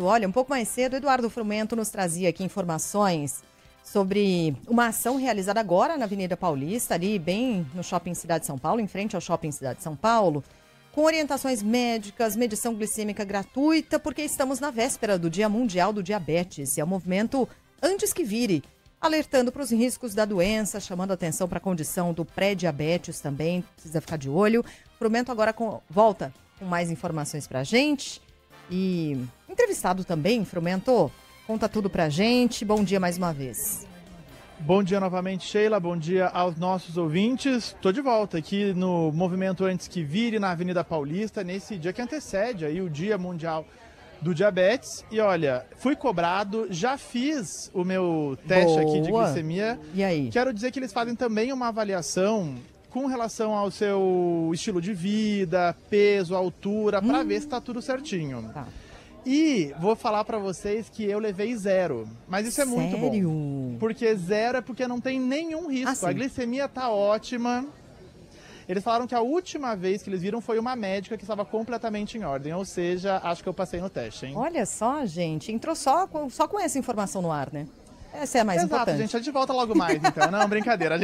Olha, um pouco mais cedo, Eduardo Frumento nos trazia aqui informações sobre uma ação realizada agora na Avenida Paulista, ali bem no Shopping Cidade de São Paulo, em frente ao Shopping Cidade de São Paulo, com orientações médicas, medição glicêmica gratuita, porque estamos na véspera do Dia Mundial do Diabetes. E é um movimento antes que vire, alertando para os riscos da doença, chamando atenção para a condição do pré-diabetes também, precisa ficar de olho. Frumento agora volta com mais informações para a gente. E entrevistado também, Frumento, conta tudo pra gente. Bom dia mais uma vez. Bom dia novamente, Sheila. Bom dia aos nossos ouvintes. Estou de volta aqui no Movimento Antes que Vire, na Avenida Paulista, nesse dia que antecede aí o Dia Mundial do Diabetes. E olha, fui cobrado, já fiz o meu teste aqui de glicemia. E aí? Quero dizer que eles fazem também uma avaliação com relação ao seu estilo de vida, peso, altura, para ver se tá tudo certinho. Tá. E vou falar para vocês que eu levei 0, mas isso é muito bom. Porque 0 é porque não tem nenhum risco. A glicemia tá ótima. Eles falaram que a última vez que eles viram foi uma médica que estava completamente em ordem, ou seja, acho que eu passei no teste, hein? Olha só, gente, entrou só com essa informação no ar, né? Essa é a mais importante. Exato, gente, a gente volta logo mais, então. Não, brincadeira,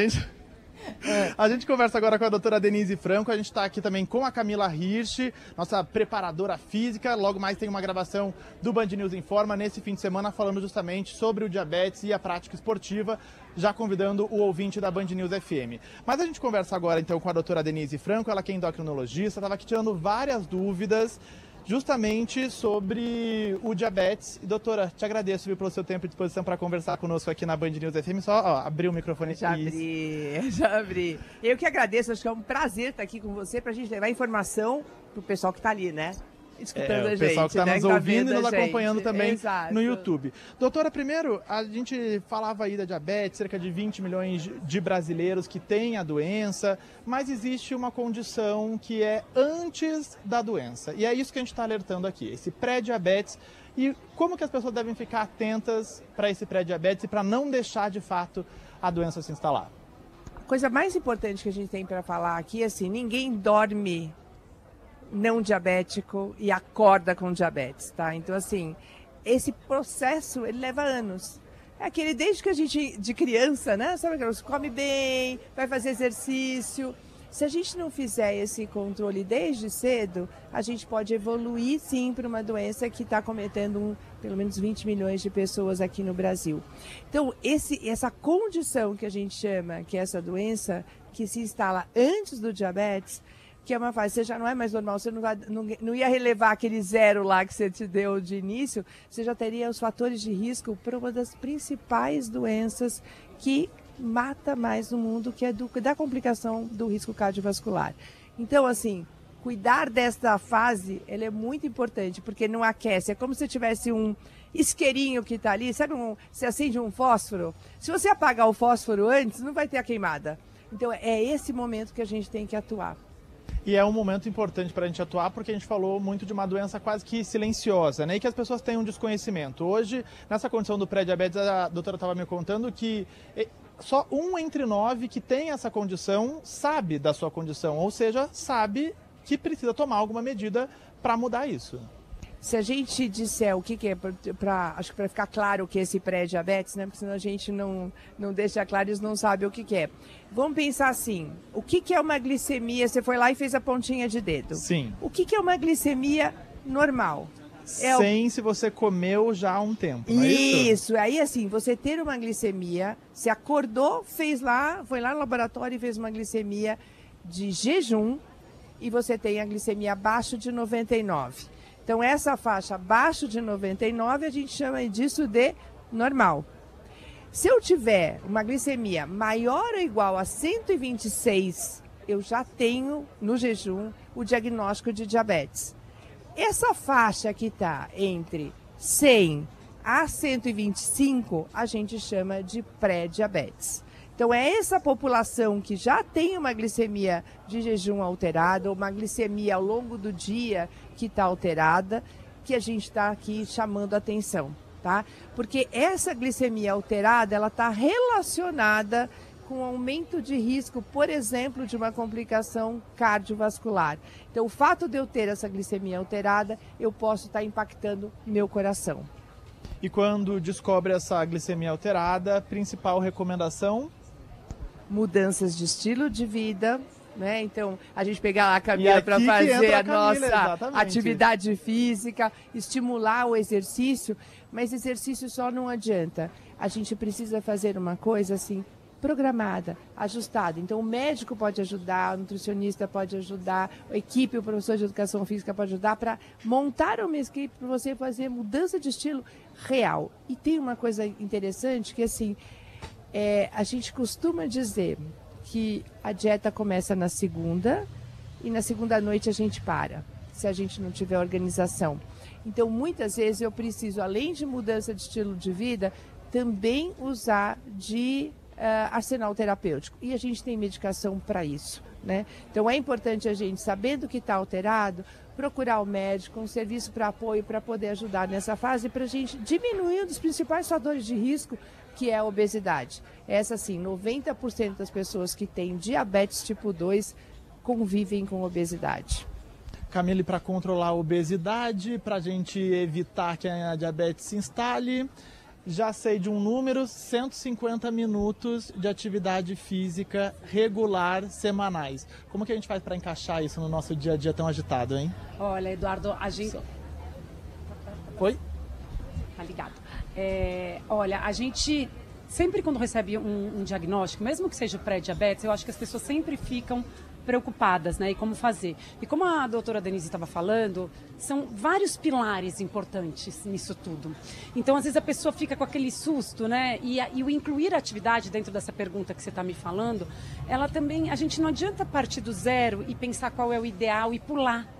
A gente conversa agora com a doutora Denise Franco, a gente está aqui também com a Camila Hirsch, nossa preparadora física. Logo mais tem uma gravação do Band News Informa nesse fim de semana falando justamente sobre o diabetes e a prática esportiva, já convidando o ouvinte da Band News FM. Mas a gente conversa agora então com a doutora Denise Franco, ela que é endocrinologista, estava aqui tirando várias dúvidas justamente sobre o diabetes. E, doutora, te agradeço pelo seu tempo e disposição para conversar conosco aqui na Band News FM. Só abrir o microfone. Já abri. Eu que agradeço, acho que é um prazer estar aqui com você para a gente levar informação pro pessoal que está ali, né? Escutando a gente. O pessoal que está nos ouvindo e nos acompanhando também. Exato. No YouTube. Doutora, primeiro, a gente falava aí da diabetes, cerca de 20 milhões de brasileiros que têm a doença, mas existe uma condição que é antes da doença. E é isso que a gente está alertando aqui, esse pré-diabetes. E como que as pessoas devem ficar atentas para esse pré-diabetes e para não deixar, de fato, a doença se instalar? A coisa mais importante que a gente tem para falar aqui é assim, ninguém dorme não diabético e acorda com diabetes, tá? Então, assim, esse processo, ele leva anos. É aquele desde que a gente, de criança, né? Sabe que você come bem, vai fazer exercício. Se a gente não fizer esse controle desde cedo, a gente pode evoluir, sim, para uma doença que está cometendo pelo menos 20 milhões de pessoas aqui no Brasil. Então, essa condição que a gente chama, que é essa doença, que se instala antes do diabetes, que é uma fase, você já não é mais normal, você não ia relevar aquele 0 lá que você te deu de início, você já teria os fatores de risco para uma das principais doenças que mata mais no mundo, que é da complicação do risco cardiovascular. Então, assim, cuidar desta fase, ela é muito importante, porque não aquece, é como se tivesse um isqueirinho que está ali, sabe, você acende um fósforo, se você apagar o fósforo antes, não vai ter a queimada. Então, é esse momento que a gente tem que atuar. E é um momento importante para a gente atuar, porque a gente falou muito de uma doença quase que silenciosa, né? E que as pessoas têm um desconhecimento. Hoje, nessa condição do pré-diabetes, a doutora estava me contando que só 1 entre 9 que tem essa condição sabe da sua condição, ou seja, sabe que precisa tomar alguma medida para mudar isso. Se a gente disser o que é, acho que para ficar claro o que é esse pré-diabetes, né? Porque senão a gente não deixa claro, eles não sabem o que é. Vamos pensar assim, o que é uma glicemia? Você foi lá e fez a pontinha de dedo. Sim. O que é uma glicemia normal? Se você comeu já há um tempo, não é isso? Isso, aí assim, você ter uma glicemia, você acordou, foi lá no laboratório e fez uma glicemia de jejum e você tem a glicemia abaixo de 99. Então, essa faixa abaixo de 99, a gente chama disso de normal. Se eu tiver uma glicemia maior ou igual a 126, eu já tenho, no jejum, o diagnóstico de diabetes. Essa faixa que está entre 100 a 125, a gente chama de pré-diabetes. Então, é essa população que já tem uma glicemia de jejum alterada, ou uma glicemia ao longo do dia que está alterada, que a gente está aqui chamando a atenção, tá? Porque essa glicemia alterada, ela está relacionada com aumento de risco, por exemplo, de uma complicação cardiovascular. Então, o fato de eu ter essa glicemia alterada, eu posso estar impactando meu coração. E quando descobre essa glicemia alterada, principal recomendação? Mudanças de estilo de vida, né? Então, a gente pegar lá a Camila para fazer a nossa atividade física, estimular o exercício, mas exercício só não adianta. A gente precisa fazer uma coisa assim, programada, ajustada. Então, o médico pode ajudar, o nutricionista pode ajudar, a equipe, o professor de educação física pode ajudar para montar uma equipe para você fazer mudança de estilo real. E tem uma coisa interessante que, assim, a gente costuma dizer que a dieta começa na segunda e na segunda noite a gente para, se a gente não tiver organização. Então, muitas vezes eu preciso, além de mudança de estilo de vida, também usar de arsenal terapêutico. E a gente tem medicação para isso, né? Então, é importante a gente, sabendo que está alterado, procurar o médico, um serviço para apoio para poder ajudar nessa fase, para a gente diminuir um dos principais fatores de risco, que é a obesidade. Essa, sim, 90% das pessoas que têm diabetes tipo 2 convivem com obesidade. Camille, para controlar a obesidade, para a gente evitar que a diabetes se instale, já sei de um número, 150 minutos de atividade física regular semanais. Como que a gente faz para encaixar isso no nosso dia a dia tão agitado, hein? Olha, Eduardo, a gente... Oi? Tá ligado. Olha, a gente sempre quando recebe um diagnóstico, mesmo que seja pré-diabetes, eu acho que as pessoas sempre ficam preocupadas, né? E como fazer. E como a doutora Denise estava falando, são vários pilares importantes nisso tudo. Então, às vezes, a pessoa fica com aquele susto, né? E o incluir a atividade dentro dessa pergunta que você está me falando, ela também, a gente não adianta partir do zero e pensar qual é o ideal e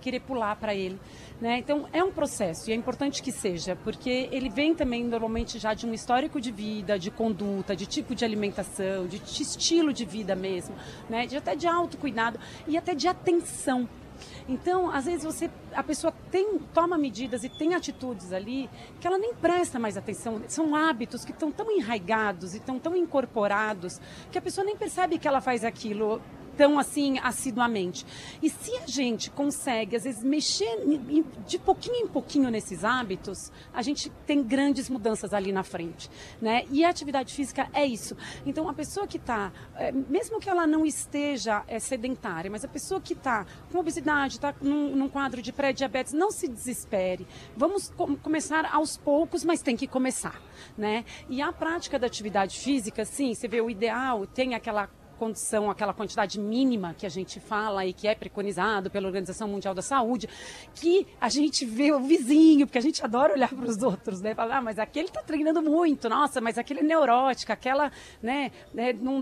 querer pular para ele. Né? Então, é um processo e é importante que seja, porque ele vem também normalmente já de um histórico de vida, de conduta, de tipo de alimentação, de estilo de vida mesmo, né? Até de autocuidado e até de atenção. Então, às vezes a pessoa toma medidas e tem atitudes ali que ela nem presta mais atenção. São hábitos que estão tão enraigados e estão tão incorporados que a pessoa nem percebe que ela faz aquilo tão assim assiduamente. E se a gente consegue, às vezes, mexer de pouquinho em pouquinho nesses hábitos, a gente tem grandes mudanças ali na frente, né? E a atividade física é isso. Então, a pessoa que está, mesmo que ela não esteja sedentária, mas a pessoa que está com obesidade, está num quadro de pré-diabetes, não se desespere. Vamos começar aos poucos, mas tem que começar, né? E a prática da atividade física, sim, você vê o ideal, tem aquela condição, aquela quantidade mínima que a gente fala e que é preconizado pela Organização Mundial da Saúde, que a gente vê o vizinho, porque a gente adora olhar para os outros, né? Falar, mas aquele está treinando muito, nossa, mas aquele é neurótico, aquela, né,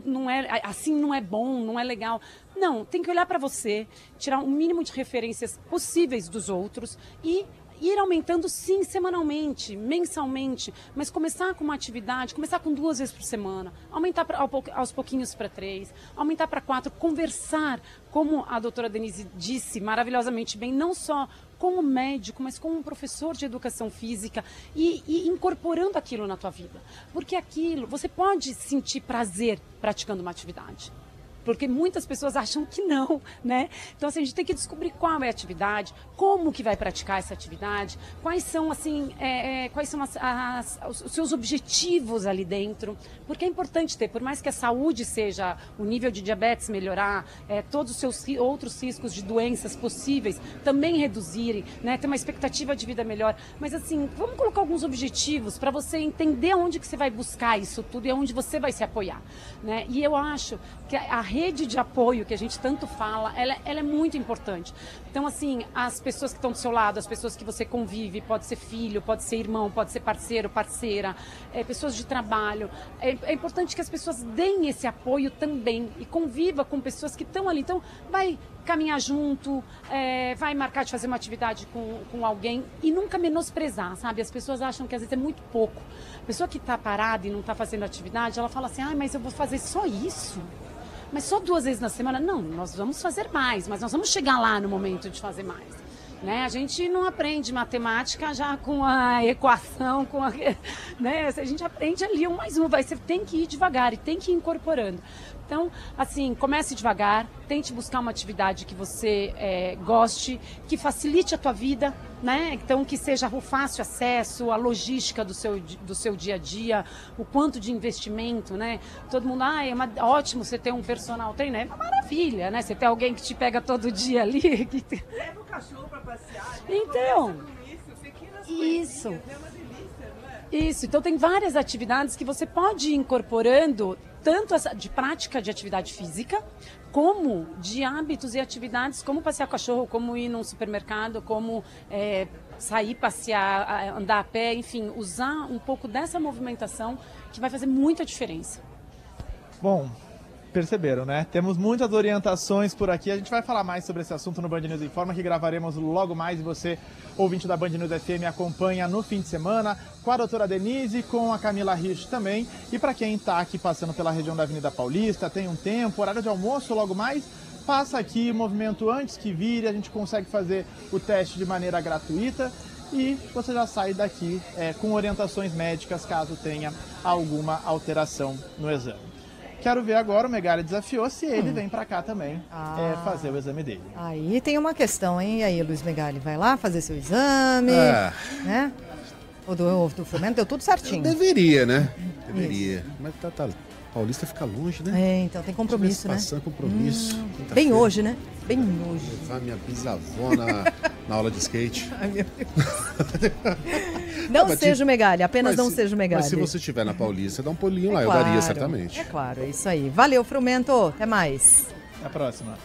não é, assim não é bom, não é legal. Não, tem que olhar para você, tirar um mínimo de referências possíveis dos outros e ir aumentando, sim, semanalmente, mensalmente, mas começar com uma atividade, começar com 2 vezes por semana, aumentar aos pouquinhos para 3, aumentar para 4, conversar, como a doutora Denise disse maravilhosamente bem, não só como médico, mas como um professor de educação física e incorporando aquilo na tua vida. Porque aquilo, você pode sentir prazer praticando uma atividade. Porque muitas pessoas acham que não, né? Então, assim, a gente tem que descobrir qual é a atividade, como que vai praticar essa atividade, quais são, assim, quais são os seus objetivos ali dentro. Porque é importante ter, por mais que a saúde seja, o nível de diabetes melhorar, todos os seus outros riscos de doenças possíveis também reduzirem, né? Ter uma expectativa de vida melhor. Mas, assim, vamos colocar alguns objetivos para você entender onde que você vai buscar isso tudo e onde você vai se apoiar, né? E eu acho que a rede de apoio que a gente tanto fala, ela é muito importante. Então, assim, as pessoas que estão do seu lado, as pessoas que você convive, pode ser filho, pode ser irmão, pode ser parceiro, parceira, pessoas de trabalho. É importante que as pessoas deem esse apoio também e conviva com pessoas que estão ali. Então, vai caminhar junto, vai marcar de fazer uma atividade com alguém e nunca menosprezar, sabe? As pessoas acham que às vezes é muito pouco. A pessoa que está parada e não está fazendo atividade, ela fala assim, mas eu vou fazer só isso? Mas só 2 vezes na semana? Não, nós vamos fazer mais, mas nós vamos chegar lá no momento de fazer mais. né? A gente não aprende matemática já com a equação, né? A gente aprende ali 1 mais 1, você tem que ir devagar e tem que ir incorporando. Então, assim, comece devagar, tente buscar uma atividade que você goste, que facilite a tua vida, né? Então, que seja o fácil acesso, a logística do seu dia a dia, o quanto de investimento, né? Todo mundo, ótimo você ter um personal trainer, é uma maravilha, né? Você ter alguém que te pega todo dia ali. Leva o cachorro para passear. Então, isso. É uma delícia, não é? Isso, então tem várias atividades que você pode ir incorporando, tanto de prática de atividade física, como de hábitos e atividades, como passear com o cachorro, como ir num supermercado, como sair, passear, andar a pé, enfim, usar um pouco dessa movimentação que vai fazer muita diferença. Bom, perceberam, né? Temos muitas orientações por aqui. A gente vai falar mais sobre esse assunto no Band News Informa, que gravaremos logo mais, e você, ouvinte da Band News FM, acompanha no fim de semana com a doutora Denise, com a Camila Hirsch também. E para quem está aqui passando pela região da Avenida Paulista, tem um tempo, horário de almoço logo mais, passa aqui o movimento antes que vire, a gente consegue fazer o teste de maneira gratuita e você já sai daqui com orientações médicas caso tenha alguma alteração no exame. Quero ver agora, o Megali desafiou se ele vem pra cá também fazer o exame dele. Aí tem uma questão, hein? E aí, Luiz Megali, vai lá fazer seu exame, né? O do Fomento deu tudo certinho. Deveria, né? Deveria. Isso. Mas Paulista fica longe, né? Então tem compromisso, né? Passando compromisso. Bem hoje, né? Bem hoje. Levar minha bisavó na aula de skate. Ai, meu Deus. Não seja o Megali, apenas não seja o Megali. Mas se você estiver na Paulista, dá um pulinho lá, claro, eu daria certamente. É claro, é isso aí. Valeu, Frumento. Até mais. Até a próxima.